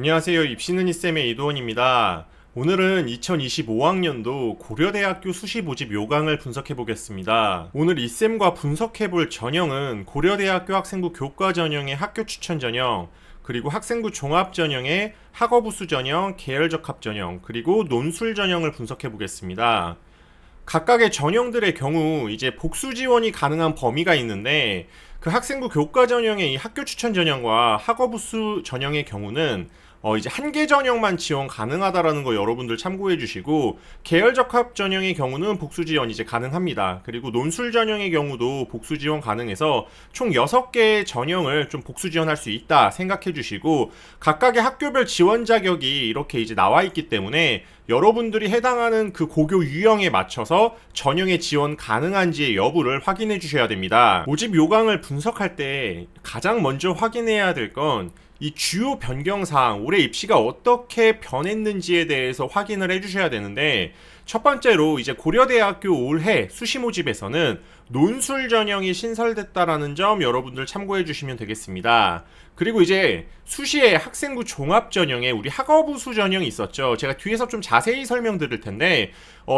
안녕하세요. 입시는이쌤의 이도원입니다. 오늘은 2025학년도 고려대학교 수시 모집 요강을 분석해 보겠습니다. 오늘 이쌤과 분석해 볼 전형은 고려대학교 학생부 교과 전형의 학교 추천 전형, 그리고 학생부 종합 전형의 학업우수 전형, 계열적합 전형, 그리고 논술 전형을 분석해 보겠습니다. 각각의 전형들의 경우 이제 복수 지원이 가능한 범위가 있는데, 그 학생부 교과 전형의 이 학교 추천 전형과 학업우수 전형의 경우는 이제 한 개 전형만 지원 가능하다라는 거 여러분들 참고해 주시고, 계열적합 전형의 경우는 복수 지원 이제 가능합니다. 그리고 논술 전형의 경우도 복수 지원 가능해서 총 6개의 전형을 좀 복수 지원할 수 있다 생각해 주시고, 각각의 학교별 지원 자격이 이렇게 이제 나와 있기 때문에 여러분들이 해당하는 그 고교 유형에 맞춰서 전형에 지원 가능한지의 여부를 확인해 주셔야 됩니다. 모집 요강을 분석할 때 가장 먼저 확인해야 될 건 이 주요 변경사항, 올해 입시가 어떻게 변했는지에 대해서 확인을 해주셔야 되는데, 첫 번째로 이제 고려대학교 올해 수시 모집에서는 논술 전형이 신설됐다라는 점 여러분들 참고해 주시면 되겠습니다. 그리고 이제 수시에 학생부 종합 전형에 우리 학업우수 전형이 있었죠. 제가 뒤에서 좀 자세히 설명드릴 텐데,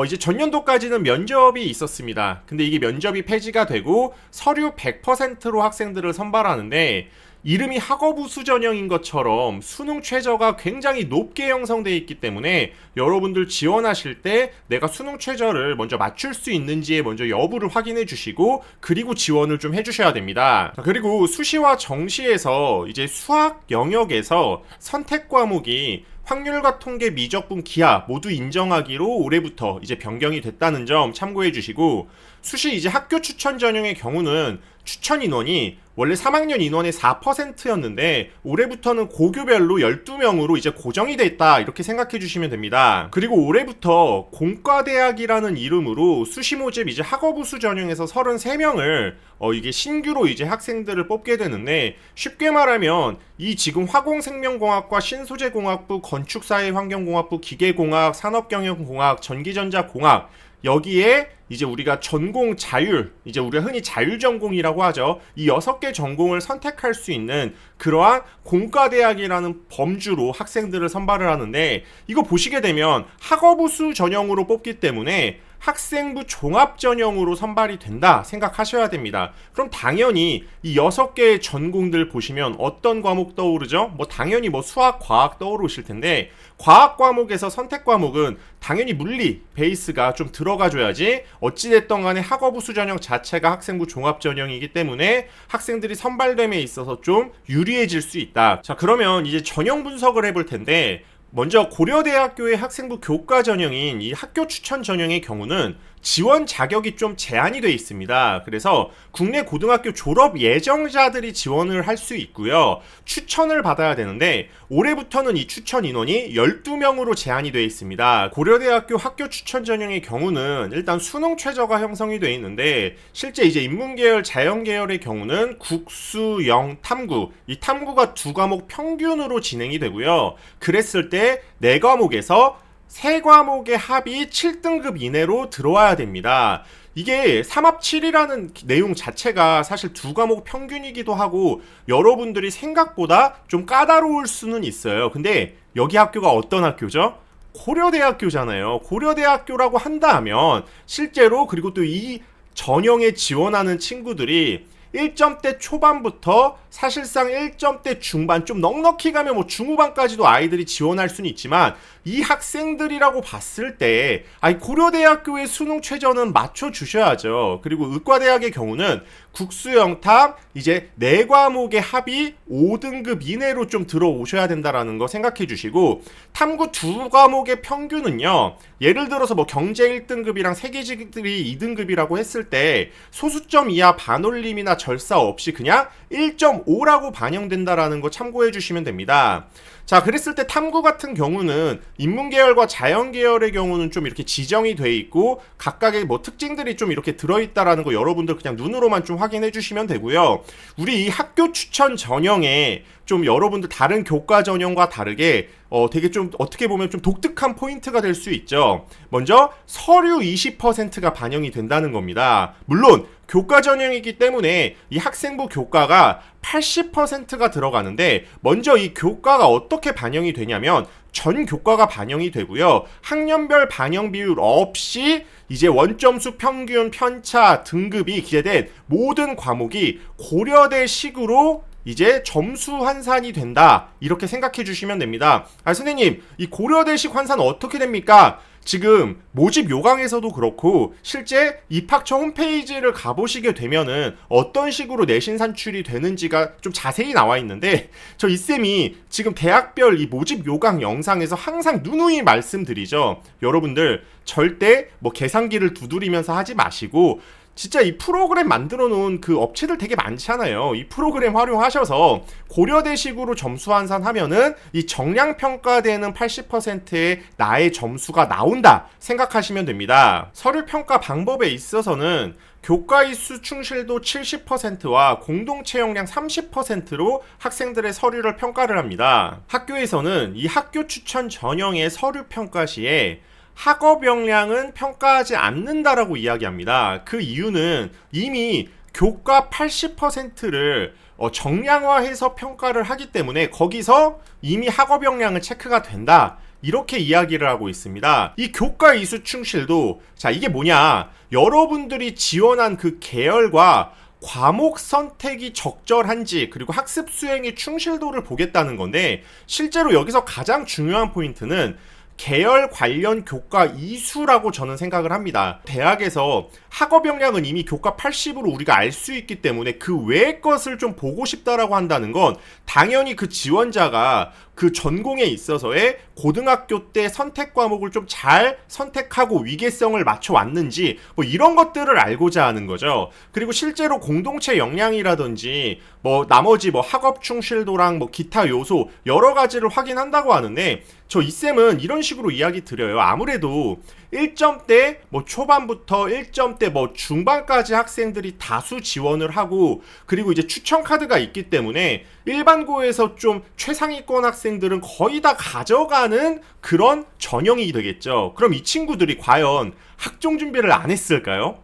이제 전년도까지는 면접이 있었습니다. 근데 이게 면접이 폐지가 되고 서류 100%로 학생들을 선발하는데, 이름이 학업우수 전형인 것처럼 수능 최저가 굉장히 높게 형성되어 있기 때문에 여러분들 지원하실 때 내가 수능 최저를 먼저 맞출 수 있는지에 먼저 여부를 확인해 주시고, 그리고 지원을 좀 해주셔야 됩니다. 그리고 수시와 정시에서 이제 수학 영역에서 선택 과목이 확률과 통계, 미적분, 기하 모두 인정하기로 올해부터 이제 변경이 됐다는 점 참고해 주시고, 수시 이제 학교 추천 전형의 경우는 추천 인원이 원래 3학년 인원의 4%였는데 올해부터는 고교별로 12명으로 이제 고정이 됐다, 이렇게 생각해 주시면 됩니다. 그리고 올해부터 공과대학이라는 이름으로 수시 모집 이제 학업우수 전형에서 33명을 이게 신규로 이제 학생들을 뽑게 되는데, 쉽게 말하면 이 지금 화공생명공학과, 신소재공학부, 건축사회환경공학부, 기계공학, 산업경영공학, 전기전자공학, 여기에 이제 우리가 전공 자율, 이제 우리가 흔히 자율전공이라고 하죠. 이 6개 전공을 선택할 수 있는 그러한 공과대학이라는 범주로 학생들을 선발을 하는데, 이거 보시게 되면 학업우수 전형으로 뽑기 때문에 학생부 종합 전형으로 선발이 된다 생각하셔야 됩니다. 그럼 당연히 이 6개의 전공들 보시면 어떤 과목 떠오르죠? 당연히 수학, 과학 떠오르실 텐데, 과학 과목에서 선택 과목은 당연히 물리 베이스가 좀 들어가줘야지, 어찌됐던 간에 학업우수 전형 자체가 학생부 종합 전형이기 때문에 학생들이 선발됨에 있어서 좀 유리해질 수 있다. 자, 그러면 이제 전형 분석을 해볼 텐데, 먼저 고려대학교의 학생부 교과 전형인 이 학교 추천 전형의 경우는 지원 자격이 좀 제한이 되어 있습니다. 그래서 국내 고등학교 졸업 예정자들이 지원을 할 수 있고요. 추천을 받아야 되는데 올해부터는 이 추천 인원이 12명으로 제한이 되어 있습니다. 고려대학교 학교 추천 전형의 경우는 일단 수능 최저가 형성이 되어 있는데, 실제 이제 인문계열, 자연계열의 경우는 국수, 영, 탐구, 이 탐구가 2과목 평균으로 진행이 되고요. 그랬을 때 4과목에서 3과목의 합이 7등급 이내로 들어와야 됩니다. 이게 3합7이라는 내용 자체가 사실 2과목 평균이기도 하고 여러분들이 생각보다 좀 까다로울 수는 있어요. 근데 여기 학교가 어떤 학교죠? 고려대학교잖아요. 고려대학교라고 한다면 실제로, 그리고 또 이 전형에 지원하는 친구들이 1점대 초반부터 사실상 1점대 중반, 좀 넉넉히 가면 중후반까지도 아이들이 지원할 수는 있지만, 이 학생들이라고 봤을 때 고려대학교의 수능 최저는 맞춰주셔야죠. 그리고 의과대학의 경우는 국수영탐 이제 4과목의 합이 5등급 이내로 좀 들어오셔야 된다라는 거 생각해 주시고, 탐구 2과목의 평균은요, 예를 들어서 경제 1등급이랑 세계지들이 2등급이라고 했을 때 소수점 이하 반올림이나 절사 없이 그냥 1.5라고 반영된다라는 거 참고해 주시면 됩니다. 자, 그랬을 때 탐구 같은 경우는 인문계열과 자연계열의 경우는 좀 이렇게 지정이 돼 있고 각각의 특징들이 좀 이렇게 들어있다라는 거 여러분들 그냥 눈으로만 좀 확인해 주시면 되고요. 우리 이 학교 추천 전형에 좀 여러분들 다른 교과 전형과 다르게 되게 좀 어떻게 보면 좀 독특한 포인트가 될 수 있죠. 먼저 서류 20%가 반영이 된다는 겁니다. 물론 교과 전형이기 때문에 이 학생부 교과가 80%가 들어가는데, 먼저 이 교과가 어떻게 반영이 되냐면 전 교과가 반영이 되고요. 학년별 반영 비율 없이 이제 원점수, 평균, 편차, 등급이 기재된 모든 과목이 고려대식으로 이제 점수 환산이 된다, 이렇게 생각해 주시면 됩니다. 선생님, 이 고려대식 환산 어떻게 됩니까? 지금 모집 요강에서도 그렇고 실제 입학처 홈페이지를 가보시게 되면은 어떤 식으로 내신 산출이 되는지가 좀 자세히 나와 있는데, 저 이쌤이 지금 대학별 이 모집 요강 영상에서 항상 누누이 말씀드리죠. 여러분들 절대 뭐 계산기를 두드리면서 하지 마시고, 진짜 이 프로그램 만들어 놓은 그 업체들 되게 많잖아요. 이 프로그램 활용하셔서 고려대식으로 점수 환산하면은 이 정량평가되는 80%의 나의 점수가 나온다 생각하시면 됩니다. 서류평가 방법에 있어서는 교과 이수 충실도 70%와 공동체 역량 30%로 학생들의 서류를 평가를 합니다. 학교에서는 이 학교 추천 전형의 서류 평가 시에 학업 역량은 평가하지 않는다라고 이야기합니다. 그 이유는 이미 교과 80%를 정량화해서 평가를 하기 때문에 거기서 이미 학업 역량은 체크가 된다, 이렇게 이야기를 하고 있습니다. 이 교과 이수 충실도, 자, 이게 뭐냐, 여러분들이 지원한 그 계열과 과목 선택이 적절한지, 그리고 학습 수행의 충실도를 보겠다는 건데, 실제로 여기서 가장 중요한 포인트는 계열 관련 교과 이수라고 저는 생각을 합니다. 대학에서 학업 역량은 이미 교과 80으로 우리가 알 수 있기 때문에 그 외의 것을 좀 보고 싶다라고 한다는 건 당연히 그 지원자가 그 전공에 있어서의 고등학교 때 선택 과목을 좀 잘 선택하고 위계성을 맞춰 왔는지, 뭐 이런 것들을 알고자 하는 거죠. 그리고 실제로 공동체 역량이라든지 뭐 나머지 뭐 학업 충실도랑 뭐 기타 요소 여러 가지를 확인한다고 하는데, 저 이쌤은 이런 식으로 이야기 드려요. 아무래도 1점대 뭐 초반부터 1점대 뭐 중반까지 학생들이 다수 지원을 하고, 그리고 이제 추천 카드가 있기 때문에 일반고에서 좀 최상위권 학생들은 거의 다 가져가는 그런 전형이 되겠죠. 그럼 이 친구들이 과연 학종 준비를 안 했을까요?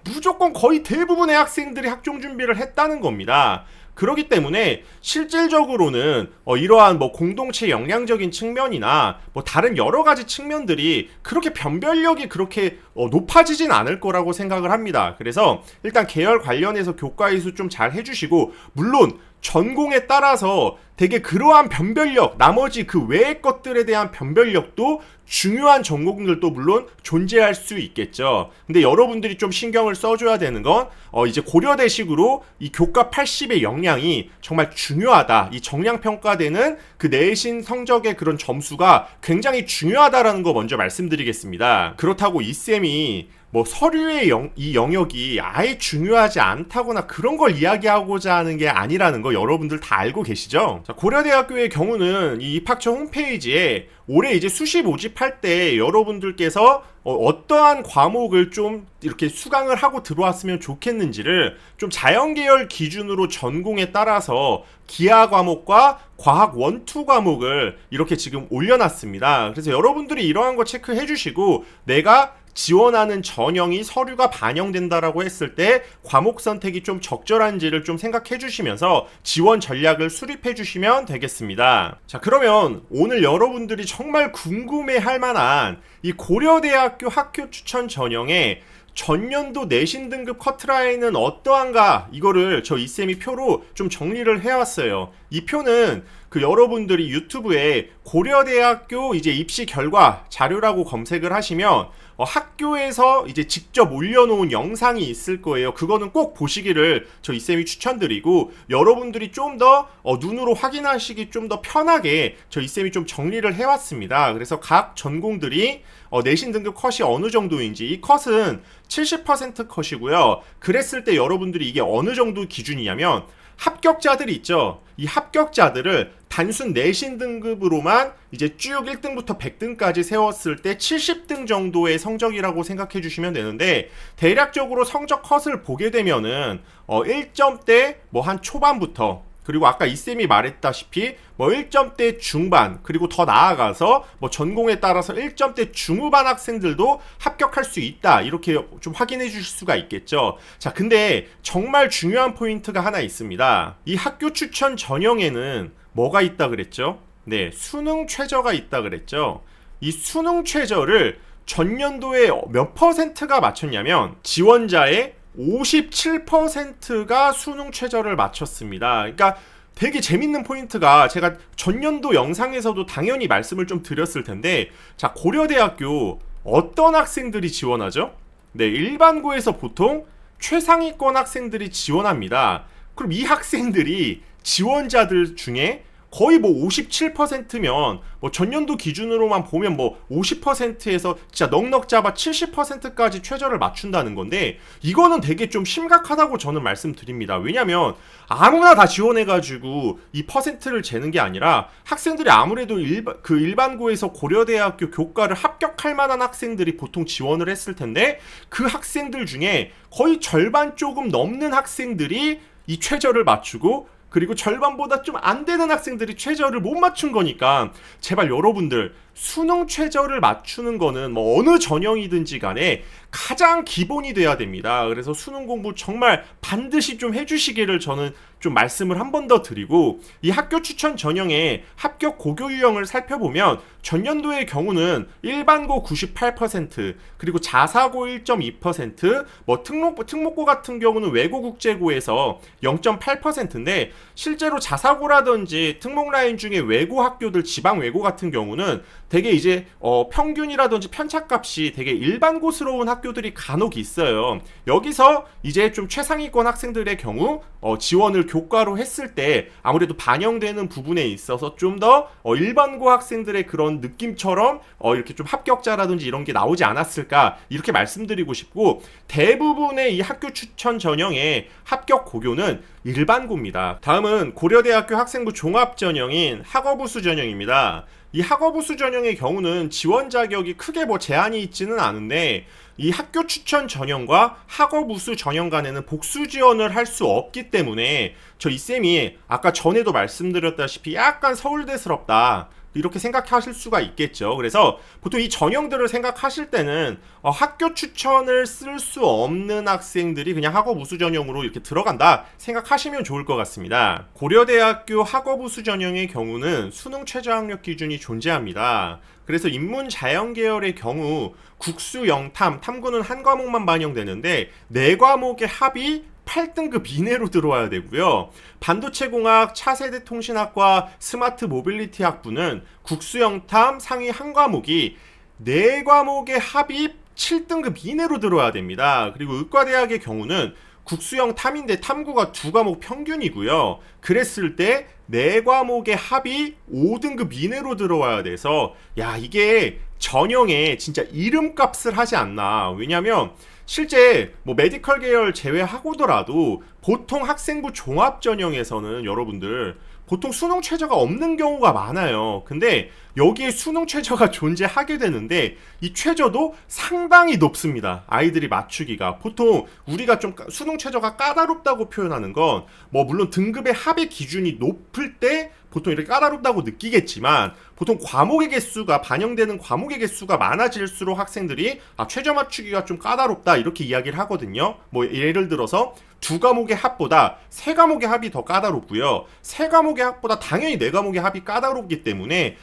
무조건 거의 대부분의 학생들이 학종 준비를 했다는 겁니다. 그렇기 때문에 실질적으로는 이러한 뭐 공동체 역량적인 측면이나 뭐 다른 여러 가지 측면들이 그렇게 변별력이 그렇게 높아지진 않을 거라고 생각을 합니다. 그래서 일단 계열 관련해서 교과 이수 좀 잘 해주시고, 물론 전공에 따라서 되게 그러한 변별력, 나머지 그 외의 것들에 대한 변별력도 중요한 전공들도 물론 존재할 수 있겠죠. 근데 여러분들이 좀 신경을 써줘야 되는 건 이제 고려대식으로 이 교과 80의 역량이 정말 중요하다, 이 정량평가되는 그 내신 성적의 그런 점수가 굉장히 중요하다라는 거 먼저 말씀드리겠습니다. 그렇다고 이쌤이 뭐 서류의 이 영역이 아예 중요하지 않다거나 그런 걸 이야기하고자 하는 게 아니라는 거 여러분들 다 알고 계시죠? 자, 고려대학교의 경우는 이 입학처 홈페이지에 올해 이제 수시 모집할 때 여러분들께서 어떠한 과목을 좀 이렇게 수강을 하고 들어왔으면 좋겠는지를 좀 자연계열 기준으로 전공에 따라서 기하 과목과 과학 원투 과목을 이렇게 지금 올려놨습니다. 그래서 여러분들이 이러한 거 체크해 주시고, 내가 지원하는 전형이 서류가 반영된다라고 했을 때 과목 선택이 좀 적절한지를 좀 생각해 주시면서 지원 전략을 수립해 주시면 되겠습니다. 자, 그러면 오늘 여러분들이 정말 궁금해 할 만한 이 고려대학교 학교 추천 전형의 전년도 내신 등급 커트라인은 어떠한가, 이거를 저 이쌤이 표로 좀 정리를 해왔어요. 이 표는 그 여러분들이 유튜브에 고려대학교 이제 입시 결과 자료라고 검색을 하시면 학교에서 이제 직접 올려놓은 영상이 있을 거예요. 그거는 꼭 보시기를 저 이쌤이 추천드리고, 여러분들이 좀 더 눈으로 확인하시기 좀 더 편하게 저 이쌤이 좀 정리를 해왔습니다. 그래서 각 전공들이 내신 등급 컷이 어느 정도인지, 이 컷은 70% 컷이고요. 그랬을 때 여러분들이 이게 어느 정도 기준이냐면, 합격자들이 있죠. 이 합격자들을 단순 내신 등급으로만 이제 쭉 1등부터 100등까지 세웠을 때 70등 정도의 성적이라고 생각해 주시면 되는데, 대략적으로 성적 컷을 보게 되면은 1점대 뭐 한 초반부터 그리고 아까 이쌤이 말했다시피 뭐 1점대 중반 그리고 더 나아가서 뭐 전공에 따라서 1점대 중후반 학생들도 합격할 수 있다, 이렇게 좀 확인해 주실 수가 있겠죠. 자, 근데 정말 중요한 포인트가 하나 있습니다. 이 학교 추천 전형에는 뭐가 있다 그랬죠? 네, 수능 최저가 있다 그랬죠. 이 수능 최저를 전년도에 몇 퍼센트가 맞췄냐면 지원자의 57%가 수능 최저를 맞췄습니다. 그러니까 되게 재밌는 포인트가, 제가 전년도 영상에서도 당연히 말씀을 좀 드렸을 텐데, 자, 고려대학교 어떤 학생들이 지원하죠? 네, 일반고에서 보통 최상위권 학생들이 지원합니다. 그럼 이 학생들이 지원자들 중에 거의 뭐 57%면 뭐 전년도 기준으로만 보면 뭐 50%에서 진짜 넉넉 잡아 70%까지 최저를 맞춘다는 건데, 이거는 되게 좀 심각하다고 저는 말씀드립니다. 왜냐면 아무나 다 지원해가지고 이 퍼센트를 재는 게 아니라 학생들이 아무래도 일반고에서 고려대학교 교과를 합격할 만한 학생들이 보통 지원을 했을 텐데, 그 학생들 중에 거의 절반 조금 넘는 학생들이 이 최저를 맞추고, 그리고 절반보다 좀 안 되는 학생들이 최저를 못 맞춘 거니까, 제발 여러분들 수능 최저를 맞추는 거는 뭐 어느 전형이든지 간에 가장 기본이 돼야 됩니다. 그래서 수능 공부 정말 반드시 좀 해주시기를 저는 좀 말씀을 한 번 더 드리고, 이 학교 추천 전형의 합격 고교 유형을 살펴보면 전년도의 경우는 일반고 98%, 그리고 자사고 1.2%, 뭐 특목고 같은 경우는 외고국제고에서 0.8%인데, 실제로 자사고라든지 특목 라인 중에 외고 학교들, 지방 외고 같은 경우는 되게 이제 평균이라든지 편차값이 되게 일반고스러운 학교들이 간혹 있어요. 여기서 이제 좀 최상위권 학생들의 경우 지원을 교과로 했을 때 아무래도 반영되는 부분에 있어서 좀 더 일반고 학생들의 그런 느낌처럼 이렇게 좀 합격자라든지 이런 게 나오지 않았을까, 이렇게 말씀드리고 싶고, 대부분의 이 학교 추천 전형의 합격 고교는 일반고입니다. 다음은 고려대학교 학생부 종합 전형인 학업우수 전형입니다. 이 학업우수 전형의 경우는 지원 자격이 크게 뭐 제한이 있지는 않은데, 이 학교 추천 전형과 학업우수 전형 간에는 복수 지원을 할 수 없기 때문에 저 이쌤이 아까 전에도 말씀드렸다시피 약간 서울대스럽다, 이렇게 생각하실 수가 있겠죠. 그래서 보통 이 전형들을 생각하실 때는 학교 추천을 쓸 수 없는 학생들이 그냥 학업우수 전형으로 이렇게 들어간다 생각하시면 좋을 것 같습니다. 고려대학교 학업우수 전형의 경우는 수능 최저학력 기준이 존재합니다. 그래서 인문 자연 계열의 경우 국수, 영탐, 탐구는 한 과목만 반영되는데 4과목의 합이 8등급 이내로 들어와야 되고요. 반도체공학, 차세대 통신학과, 스마트 모빌리티 학부는 국수, 영탐 상위 한 과목이 4과목의 합이 7등급 이내로 들어와야 됩니다. 그리고 의과대학의 경우는 국수형 탐인데 탐구가 2과목 평균이고요. 그랬을 때 4과목의 합이 5등급 이내로 들어와야 돼서, 야, 이게 전형에 진짜 이름값을 하지 않나. 왜냐면 실제 뭐 메디컬 계열 제외하고더라도 보통 학생부 종합 전형에서는 여러분들 보통 수능 최저가 없는 경우가 많아요. 근데 여기에 수능 최저가 존재하게 되는데 이 최저도 상당히 높습니다. 아이들이 맞추기가. 보통 우리가 좀 수능 최저가 까다롭다고 표현하는 건 뭐 물론 등급의 합의 기준이 높을 때 보통 이렇게 까다롭다고 느끼겠지만, 보통 과목의 개수가 반영되는 과목의 개수가 많아질수록 학생들이 최저 맞추기가 좀 까다롭다, 이렇게 이야기를 하거든요. 뭐 예를 들어서 2과목의 합보다 3과목의 합이 더 까다롭고요. 3과목의 합보다 당연히 4과목의 합이 까다롭기 때문에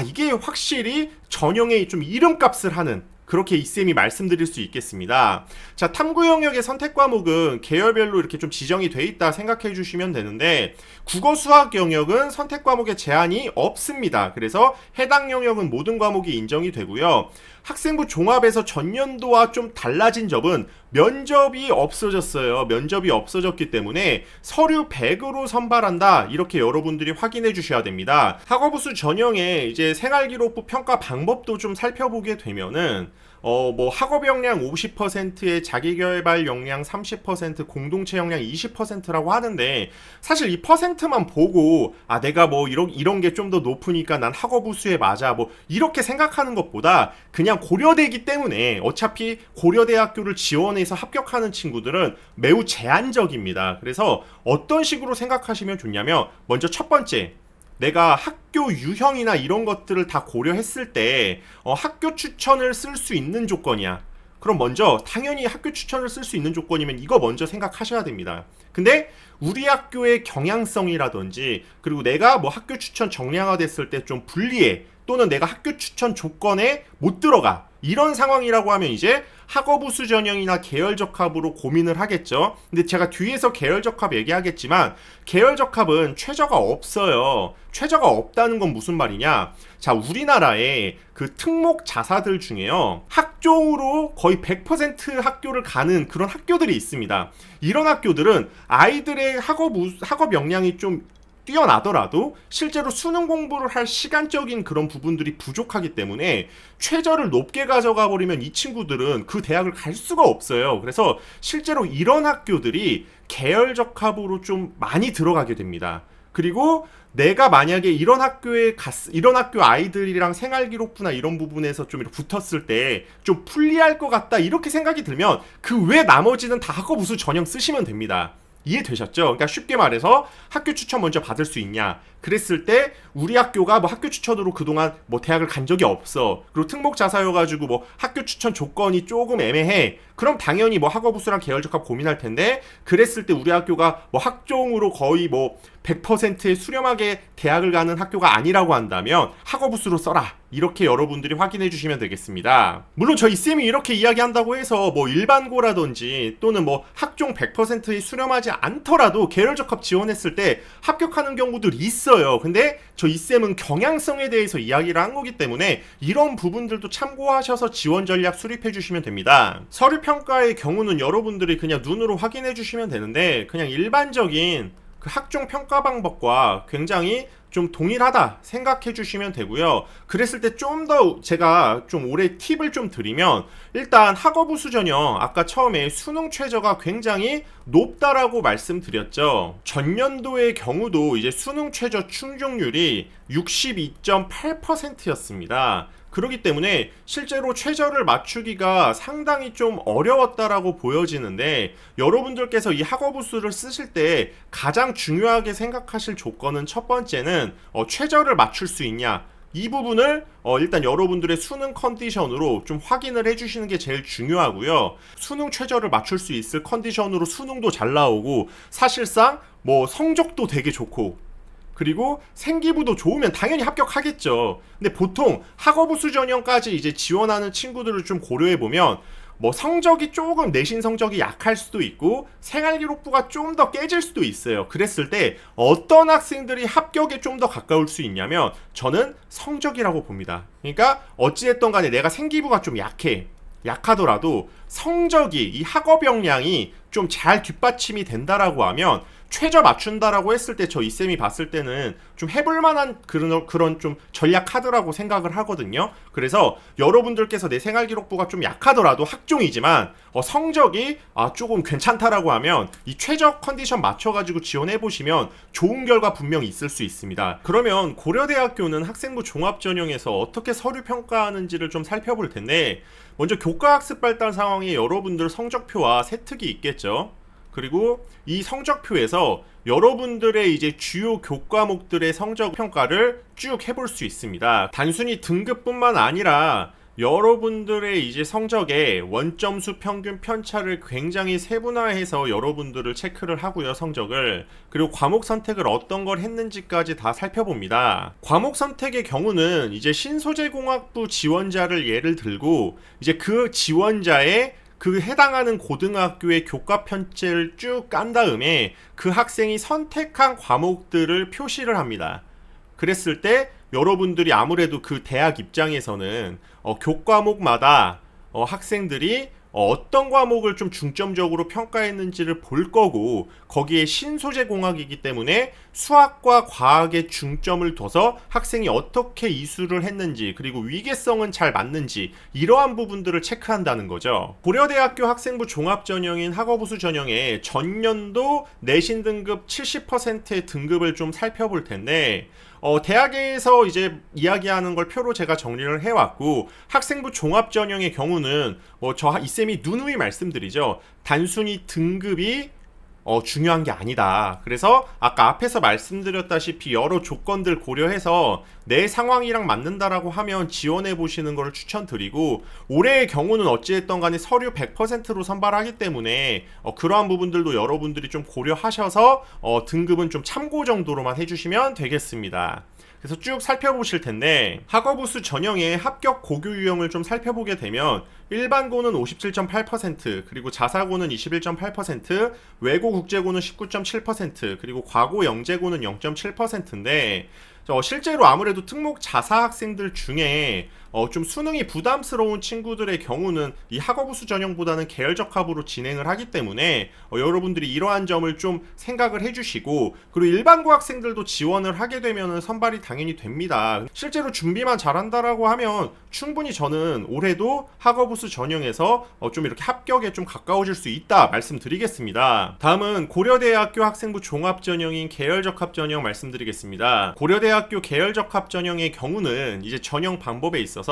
이게 확실히 전형의 좀 이름값을 하는, 그렇게 이쌤이 말씀드릴 수 있겠습니다. 자, 탐구 영역의 선택 과목은 계열별로 이렇게 좀 지정이 돼 있다 생각해 주시면 되는데, 국어 수학 영역은 선택 과목에 제한이 없습니다. 그래서 해당 영역은 모든 과목이 인정이 되고요. 학생부 종합에서 전년도와 좀 달라진 점은 면접이 없어졌어요. 면접이 없어졌기 때문에 서류 100으로 선발한다, 이렇게 여러분들이 확인해 주셔야 됩니다. 학업우수 전형의 이제 생활기록부 평가 방법도 좀 살펴보게 되면은 뭐 학업 역량 50%에 자기개발 역량 30%, 공동체 역량 20%라고 하는데 사실 이 퍼센트만 보고 내가 뭐 이런 게 좀 더 높으니까 난 학업 우수에 맞아 뭐 이렇게 생각하는 것보다 그냥 고려대이기 때문에 어차피 고려대학교를 지원해서 합격하는 친구들은 매우 제한적입니다. 그래서 어떤 식으로 생각하시면 좋냐면 먼저 첫 번째, 내가 학교 유형이나 이런 것들을 다 고려했을 때 학교 추천을 쓸 수 있는 조건이야. 그럼 먼저 당연히 학교 추천을 쓸 수 있는 조건이면 이거 먼저 생각하셔야 됩니다. 근데 우리 학교의 경향성이라든지 그리고 내가 뭐 학교 추천 정량화됐을 때 좀 불리해 또는 내가 학교 추천 조건에 못 들어가 이런 상황이라고 하면 이제 학업 우수 전형이나 계열 적합으로 고민을 하겠죠. 근데 제가 뒤에서 계열 적합 얘기하겠지만 계열 적합은 최저가 없어요. 최저가 없다는 건 무슨 말이냐? 자, 우리나라의 그 특목 자사들 중에요. 학종으로 거의 100% 학교를 가는 그런 학교들이 있습니다. 이런 학교들은 아이들의 학업 역량이 좀 뛰어나더라도 실제로 수능 공부를 할 시간적인 그런 부분들이 부족하기 때문에 최저를 높게 가져가 버리면 이 친구들은 그 대학을 갈 수가 없어요. 그래서 실제로 이런 학교들이 계열 적합으로 좀 많이 들어가게 됩니다. 그리고 내가 만약에 이런 학교 아이들이랑 생활기록부나 이런 부분에서 좀 이렇게 붙었을 때 좀 불리할 것 같다 이렇게 생각이 들면 그 외 나머지는 다 학업 우수 전형 쓰시면 됩니다. 이해되셨죠? 그러니까 쉽게 말해서 학교 추천 먼저 받을 수 있냐? 그랬을 때 우리 학교가 뭐 학교 추천으로 그동안 뭐 대학을 간 적이 없어. 그리고 특목 자사여가지고 뭐 학교 추천 조건이 조금 애매해. 그럼 당연히 뭐 학업 우수랑 계열 적합 고민할 텐데 그랬을 때 우리 학교가 뭐 학종으로 거의 뭐 100%의 수렴하게 대학을 가는 학교가 아니라고 한다면 학업 우수로 써라. 이렇게 여러분들이 확인해 주시면 되겠습니다. 물론 저희 쌤이 이렇게 이야기한다고 해서 뭐 일반고라든지 또는 뭐 학종 100%에 수렴하지 않더라도 계열 적합 지원했을 때 합격하는 경우들이 있어요. 근데 저희 쌤은 경향성에 대해서 이야기를 한 거기 때문에 이런 부분들도 참고하셔서 지원 전략 수립해 주시면 됩니다. 서류 평가의 경우는 여러분들이 그냥 눈으로 확인해 주시면 되는데 그냥 일반적인 그 학종 평가 방법과 굉장히 좀 동일하다 생각해 주시면 되고요. 그랬을 때 좀 더 제가 좀 올해 팁을 좀 드리면 일단 학업 우수 전형 아까 처음에 수능 최저가 굉장히 높다라고 말씀드렸죠. 전년도의 경우도 이제 수능 최저 충족률이 62.8%였습니다. 그렇기 때문에 실제로 최저를 맞추기가 상당히 좀 어려웠다라고 보여지는데 여러분들께서 이 학업 우수를 쓰실 때 가장 중요하게 생각하실 조건은 첫 번째는 최저를 맞출 수 있냐 이 부분을 일단 여러분들의 수능 컨디션으로 좀 확인을 해주시는 게 제일 중요하고요. 수능 최저를 맞출 수 있을 컨디션으로 수능도 잘 나오고 사실상 뭐 성적도 되게 좋고 그리고 생기부도 좋으면 당연히 합격하겠죠. 근데 보통 학업 우수 전형까지 이제 지원하는 친구들을 좀 고려해보면 뭐 성적이 조금 내신 성적이 약할 수도 있고 생활기록부가 좀 더 깨질 수도 있어요. 그랬을 때 어떤 학생들이 합격에 좀 더 가까울 수 있냐면 저는 성적이라고 봅니다. 그러니까 어찌됐든 간에 내가 생기부가 좀 약하더라도 성적이 이 학업 역량이 좀 잘 뒷받침이 된다라고 하면 최저 맞춘다라고 했을 때 저 이쌤이 봤을 때는 좀 해볼 만한 그런 좀 전략 카드라고 생각을 하거든요. 그래서 여러분들께서 내 생활기록부가 좀 약하더라도 학종이지만 성적이 조금 괜찮다라고 하면 이 최저 컨디션 맞춰가지고 지원해보시면 좋은 결과 분명히 있을 수 있습니다. 그러면 고려대학교는 학생부 종합전형에서 어떻게 서류 평가하는지를 좀 살펴볼 텐데 먼저 교과학습 발달 상황에 여러분들 성적표와 세특이 있겠죠. 그리고 이 성적표에서 여러분들의 이제 주요 교과목들의 성적 평가를 쭉 해볼 수 있습니다. 단순히 등급뿐만 아니라 여러분들의 이제 성적에 원점수 평균 편차를 굉장히 세분화해서 여러분들을 체크를 하고요, 성적을. 그리고 과목 선택을 어떤 걸 했는지까지 다 살펴봅니다. 과목 선택의 경우는 이제 신소재공학부 지원자를 예를 들고 이제 그 지원자의 그 해당하는 고등학교의 교과 편제를 쭉 깐 다음에 그 학생이 선택한 과목들을 표시를 합니다. 그랬을 때 여러분들이 아무래도 그 대학 입장에서는 교과목마다 학생들이 어떤 과목을 좀 중점적으로 평가했는지를 볼 거고, 거기에 신소재 공학이기 때문에 수학과 과학에 중점을 둬서 학생이 어떻게 이수를 했는지, 그리고 위계성은 잘 맞는지, 이러한 부분들을 체크한다는 거죠. 고려대학교 학생부 종합전형인 학업우수 전형의 전년도 내신 등급 70%의 등급을 좀 살펴볼 텐데, 대학에서 이제 이야기하는 걸 표로 제가 정리를 해왔고, 학생부 종합전형의 경우는 저 이쌤이 누누이 말씀드리죠. 단순히 등급이 중요한 게 아니다. 그래서 아까 앞에서 말씀드렸다시피 여러 조건들 고려해서 내 상황이랑 맞는다라고 하면 지원해 보시는 것을 추천드리고, 올해의 경우는 어찌됐던 간에 서류 100%로 선발하기 때문에 그러한 부분들도 여러분들이 좀 고려하셔서 등급은 좀 참고 정도로만 해주시면 되겠습니다. 그래서 쭉 살펴보실 텐데, 학업우수 전형의 합격 고교 유형을 좀 살펴보게 되면 일반고는 57.8%, 그리고 자사고는 21.8%, 외고 국제고는 19.7%, 그리고 과고 영재고는 0.7%인데, 실제로 아무래도 특목 자사 학생들 중에 좀 수능이 부담스러운 친구들의 경우는 이 학업우수 전형보다는 계열적 합으로 진행을 하기 때문에 여러분들이 이러한 점을 좀 생각을 해주시고, 그리고 일반고 학생들도 지원을 하게 되면 선발이 당연히 됩니다. 실제로 준비만 잘한다라고 하면 충분히 저는 올해도 학업우수 전형에서 좀 이렇게 합격에 좀 가까워질 수 있다 말씀드리겠습니다. 다음은 고려대학교 학생부 종합전형인 계열적합 전형 말씀드리겠습니다. 고려대학교 계열적합 전형의 경우는 이제 전형 방법에 있어서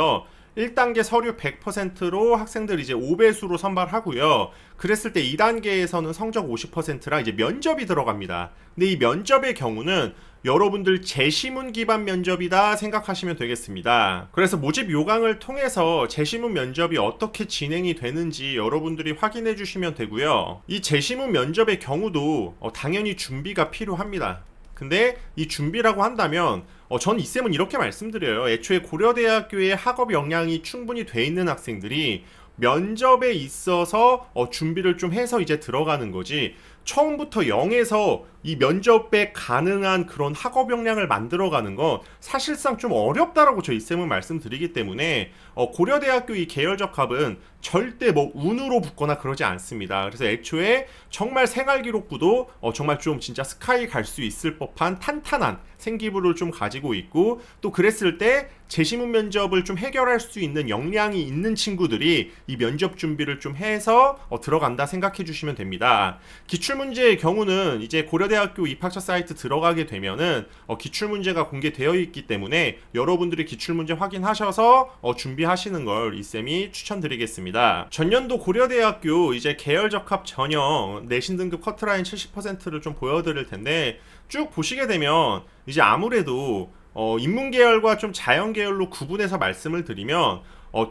1단계 서류 100%로 학생들 이제 5배수로 선발하고요. 그랬을 때 2단계에서는 성적 50%랑 이제 면접이 들어갑니다. 근데 이 면접의 경우는 여러분들 재시문 기반 면접이다 생각하시면 되겠습니다. 그래서 모집 요강을 통해서 재시문 면접이 어떻게 진행이 되는지 여러분들이 확인해 주시면 되고요. 이 재시문 면접의 경우도 당연히 준비가 필요합니다. 근데 이 준비라고 한다면 전 이쌤은 이렇게 말씀드려요. 애초에 고려대학교의 학업 역량이 충분히 돼 있는 학생들이 면접에 있어서 준비를 좀 해서 이제 들어가는 거지, 처음부터 0에서 이 면접에 가능한 그런 학업 역량을 만들어가는 건 사실상 좀 어렵다라고 저희 쌤은 말씀드리기 때문에 고려대학교 이 계열적 합은 절대 뭐 운으로 붙거나 그러지 않습니다. 그래서 애초에 정말 생활기록부도 정말 좀 진짜 스카이 갈 수 있을 법한 탄탄한 생기부를 좀 가지고 있고, 또 그랬을 때 재시문 면접을 좀 해결할 수 있는 역량이 있는 친구들이 이 면접 준비를 좀 해서 들어간다 생각해 주시면 됩니다. 기출문제의 경우는 이제 고려대학교 입학처 사이트 들어가게 되면은 기출문제가 공개되어 있기 때문에 여러분들이 기출문제 확인하셔서 준비하시는 걸 이쌤이 추천드리겠습니다. 전년도 고려대학교 이제 계열적합 전형 내신 등급 커트라인 70%를 좀 보여드릴 텐데, 쭉 보시게 되면 이제 아무래도 인문계열과 좀 자연계열로 구분해서 말씀을 드리면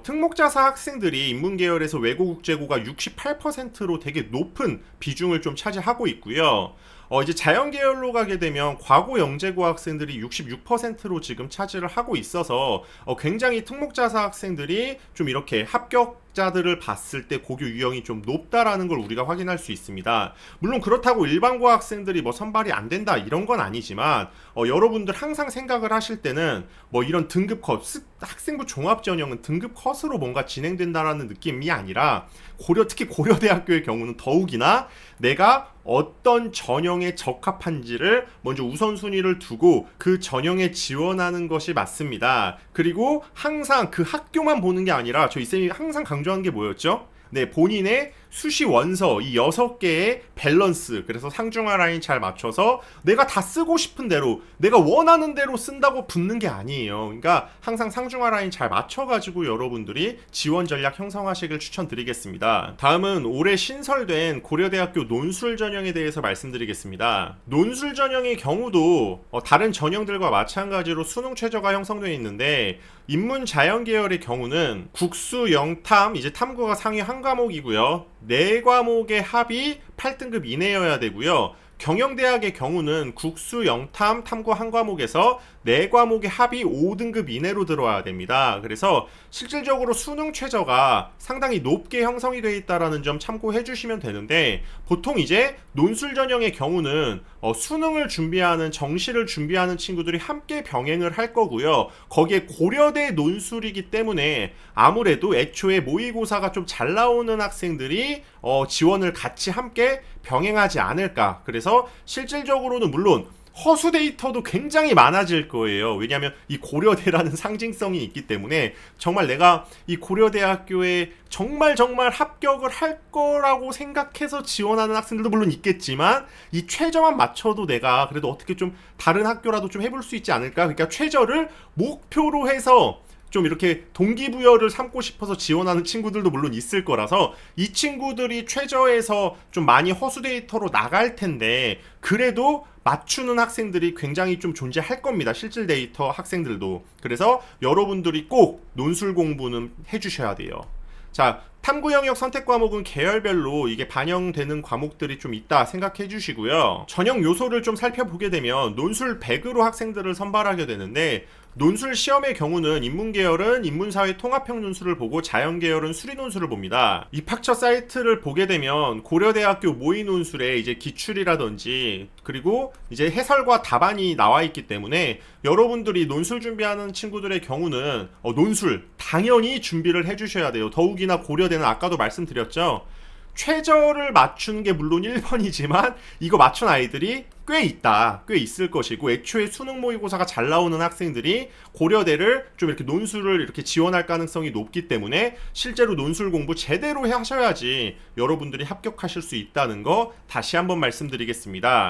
특목자사 학생들이 인문계열에서 외고국제고가 68%로 되게 높은 비중을 좀 차지하고 있고요. 이제 자연계열로 가게 되면 과고 영재고 학생들이 66%로 지금 차지를 하고 있어서 굉장히 특목자사 학생들이 좀 이렇게 합격자들을 봤을 때 고교 유형이 좀 높다라는 걸 우리가 확인할 수 있습니다. 물론 그렇다고 일반고 학생들이 뭐 선발이 안 된다 이런 건 아니지만 여러분들 항상 생각을 하실 때는 뭐 이런 등급 컷, 학생부 종합전형은 등급 컷으로 뭔가 진행된다라는 느낌이 아니라 특히 고려대학교의 경우는 더욱이나 내가 어떤 전형에 적합한지를 먼저 우선순위를 두고 그 전형에 지원하는 것이 맞습니다. 그리고 항상 그 학교만 보는 게 아니라 저희 쌤이 항상 강조한 게 뭐였죠? 네, 본인의 수시 원서 이 6개의 밸런스, 그래서 상중하 라인 잘 맞춰서 내가 다 쓰고 싶은 대로 내가 원하는 대로 쓴다고 붙는 게 아니에요. 그러니까 항상 상중하 라인 잘 맞춰가지고 여러분들이 지원 전략 형성하시길 추천드리겠습니다. 다음은 올해 신설된 고려대학교 논술 전형에 대해서 말씀드리겠습니다. 논술 전형의 경우도 다른 전형들과 마찬가지로 수능 최저가 형성되어 있는데, 인문 자연 계열의 경우는 국수 영탐 이제 탐구가 상위 한 과목이고요. 4과목의 합이 8등급 이내여야 되고요. 경영대학의 경우는 국수, 영탐, 탐구 한 과목에서 4과목의 합이 5등급 이내로 들어와야 됩니다. 그래서 실질적으로 수능 최저가 상당히 높게 형성이 되어 있다는 점 참고해 주시면 되는데, 보통 이제 논술 전형의 경우는 수능을 준비하는, 정시를 준비하는 친구들이 함께 병행을 할 거고요. 거기에 고려대 논술이기 때문에 아무래도 애초에 모의고사가 좀 잘 나오는 학생들이 지원을 같이 함께 병행하지 않을까. 그래서 실질적으로는 물론 허수 데이터도 굉장히 많아질 거예요. 왜냐하면 이 고려대라는 상징성이 있기 때문에 정말 내가 이 고려대학교에 정말 합격을 할 거라고 생각해서 지원하는 학생들도 물론 있겠지만, 이 최저만 맞춰도 내가 그래도 어떻게 좀 다른 학교라도 좀 해볼 수 있지 않을까. 그러니까 최저를 목표로 해서 좀 이렇게 동기부여를 삼고 싶어서 지원하는 친구들도 물론 있을 거라서, 이 친구들이 최저에서 좀 많이 허수 데이터로 나갈 텐데 그래도 맞추는 학생들이 굉장히 좀 존재할 겁니다. 실질 데이터 학생들도. 그래서 여러분들이 꼭 논술 공부는 해주셔야 돼요. 자, 탐구 영역 선택 과목은 계열별로 이게 반영되는 과목들이 좀 있다 생각해 주시고요. 전형 요소를 좀 살펴보게 되면 논술 100으로 학생들을 선발하게 되는데, 논술 시험의 경우는 인문계열은 인문사회 통합형 논술을 보고 자연계열은 수리논술을 봅니다. 입학처 사이트를 보게 되면 고려대학교 모의논술에 이제 기출이라든지 그리고 이제 해설과 답안이 나와 있기 때문에 여러분들이 논술 준비하는 친구들의 경우는 논술 당연히 준비를 해주셔야 돼요. 더욱이나 고려대는 아까도 말씀드렸죠. 최저를 맞추는 게 물론 1번이지만 이거 맞춘 아이들이 꽤 있을 것이고, 애초에 수능 모의고사가 잘 나오는 학생들이 고려대를 좀 이렇게 논술을 이렇게 지원할 가능성이 높기 때문에 실제로 논술 공부 제대로 하셔야지 여러분들이 합격하실 수 있다는 거 다시 한번 말씀드리겠습니다.